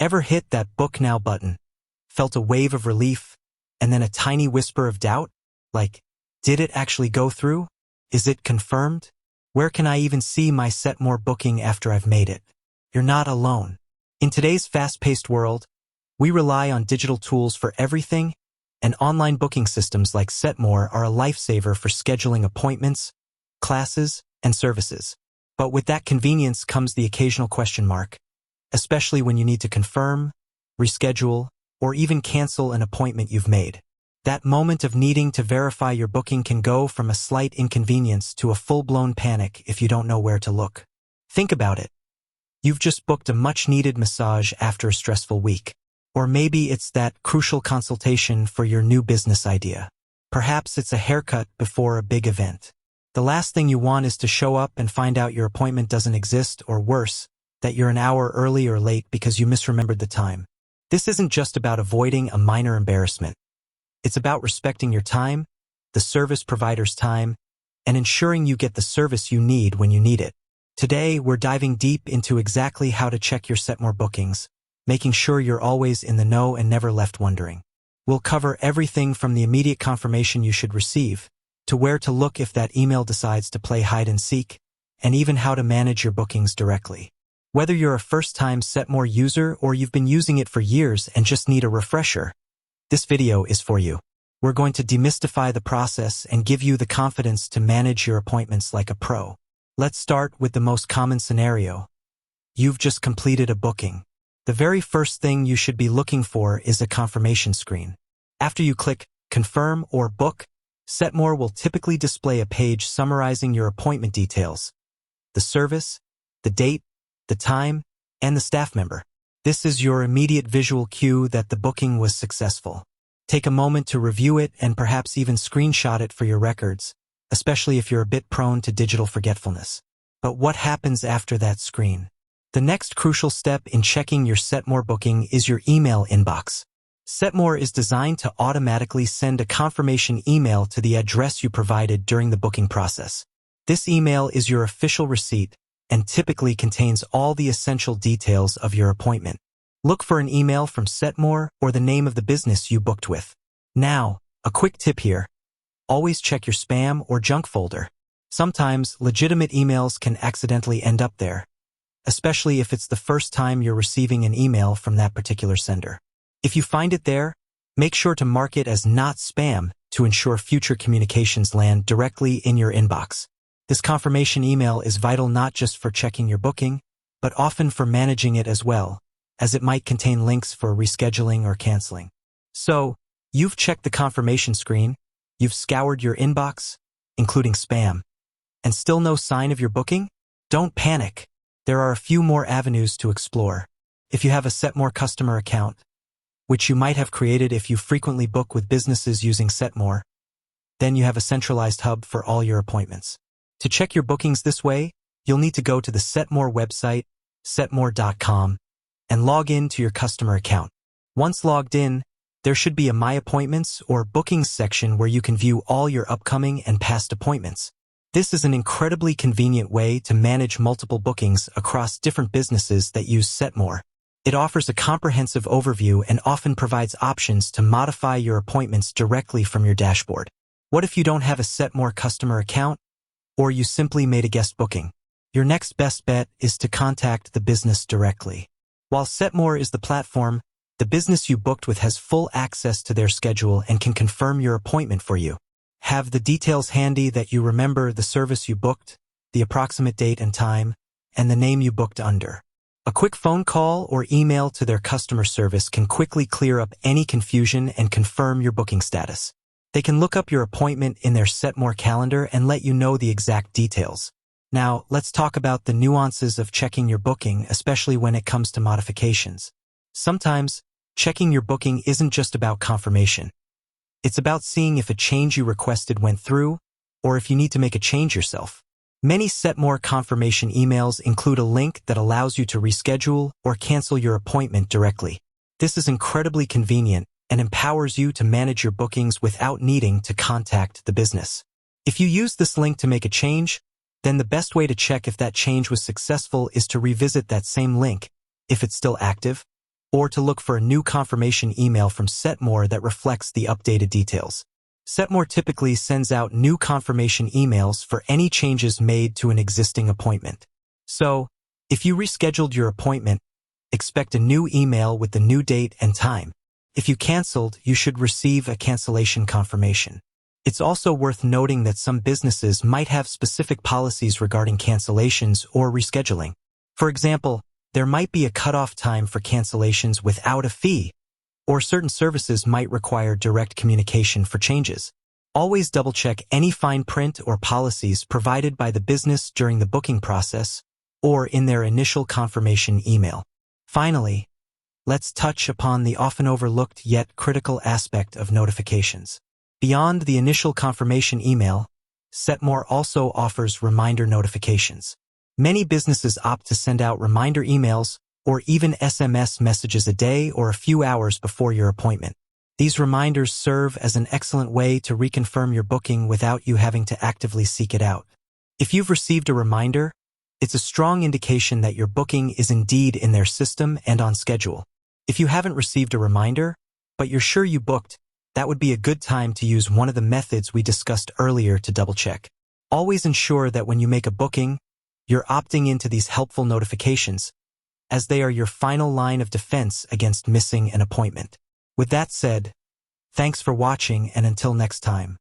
Ever hit that book now button, felt a wave of relief, and then a tiny whisper of doubt? Like, did it actually go through? Is it confirmed? Where can I even see my setmore booking after I've made it? You're not alone. In today's fast-paced world, we rely on digital tools for everything, and online booking systems like setmore are a lifesaver for scheduling appointments, classes, and services. But with that convenience comes the occasional question mark, especially when you need to confirm, reschedule, or even cancel an appointment you've made. That moment of needing to verify your booking can go from a slight inconvenience to a full-blown panic if you don't know where to look. Think about it. You've just booked a much-needed massage after a stressful week. Or maybe it's that crucial consultation for your new business idea. Perhaps it's a haircut before a big event. The last thing you want is to show up and find out your appointment doesn't exist, or worse, that you're an hour early or late because you misremembered the time. This isn't just about avoiding a minor embarrassment. It's about respecting your time, the service provider's time, and ensuring you get the service you need when you need it. Today, we're diving deep into exactly how to check your setmore bookings, making sure you're always in the know and never left wondering. We'll cover everything from the immediate confirmation you should receive, to where to look if that email decides to play hide and seek, and even how to manage your bookings directly. Whether you're a first-time setmore user or you've been using it for years and just need a refresher, this video is for you. We're going to demystify the process and give you the confidence to manage your appointments like a pro. Let's start with the most common scenario. You've just completed a booking. The very first thing you should be looking for is a confirmation screen. After you click Confirm or Book, setmore will typically display a page summarizing your appointment details, the service, the date, the time, and the staff member. This is your immediate visual cue that the booking was successful. Take a moment to review it and perhaps even screenshot it for your records, especially if you're a bit prone to digital forgetfulness. But what happens after that screen? The next crucial step in checking your setmore booking is your email inbox. Setmore is designed to automatically send a confirmation email to the address you provided during the booking process. This email is your official receipt and typically contains all the essential details of your appointment. Look for an email from setmore or the name of the business you booked with. Now, a quick tip here. Always check your spam or junk folder. Sometimes legitimate emails can accidentally end up there, especially if it's the first time you're receiving an email from that particular sender. If you find it there, make sure to mark it as not spam to ensure future communications land directly in your inbox. This confirmation email is vital not just for checking your booking, but often for managing it as well, as it might contain links for rescheduling or canceling. So, you've checked the confirmation screen, you've scoured your inbox, including spam, and still no sign of your booking? Don't panic. There are a few more avenues to explore. If you have a setmore customer account, which you might have created if you frequently book with businesses using setmore, then you have a centralized hub for all your appointments. To check your bookings this way, you'll need to go to the setmore website, setmore.com, and log in to your customer account. Once logged in, there should be a My Appointments or Bookings section where you can view all your upcoming and past appointments. This is an incredibly convenient way to manage multiple bookings across different businesses that use setmore. It offers a comprehensive overview and often provides options to modify your appointments directly from your dashboard. What if you don't have a setmore customer account, or you simply made a guest booking? Your next best bet is to contact the business directly. While setmore is the platform, the business you booked with has full access to their schedule and can confirm your appointment for you. Have the details handy that you remember the service you booked, the approximate date and time, and the name you booked under. A quick phone call or email to their customer service can quickly clear up any confusion and confirm your booking status. They can look up your appointment in their setmore calendar and let you know the exact details. Now, let's talk about the nuances of checking your booking, especially when it comes to modifications. Sometimes, checking your booking isn't just about confirmation. It's about seeing if a change you requested went through, or if you need to make a change yourself. Many setmore confirmation emails include a link that allows you to reschedule or cancel your appointment directly. This is incredibly convenient and empowers you to manage your bookings without needing to contact the business. If you use this link to make a change, then the best way to check if that change was successful is to revisit that same link, if it's still active, or to look for a new confirmation email from Setmore that reflects the updated details. Setmore typically sends out new confirmation emails for any changes made to an existing appointment. So, if you rescheduled your appointment, expect a new email with the new date and time. If you canceled, you should receive a cancellation confirmation. It's also worth noting that some businesses might have specific policies regarding cancellations or rescheduling. For example, there might be a cutoff time for cancellations without a fee, or certain services might require direct communication for changes. Always double-check any fine print or policies provided by the business during the booking process or in their initial confirmation email. Finally, let's touch upon the often overlooked yet critical aspect of notifications. Beyond the initial confirmation email, Setmore also offers reminder notifications. Many businesses opt to send out reminder emails or even SMS messages a day or a few hours before your appointment. These reminders serve as an excellent way to reconfirm your booking without you having to actively seek it out. If you've received a reminder, it's a strong indication that your booking is indeed in their system and on schedule. If you haven't received a reminder, but you're sure you booked, that would be a good time to use one of the methods we discussed earlier to double-check. Always ensure that when you make a booking, you're opting into these helpful notifications, as they are your final line of defense against missing an appointment. With that said, thanks for watching, and until next time.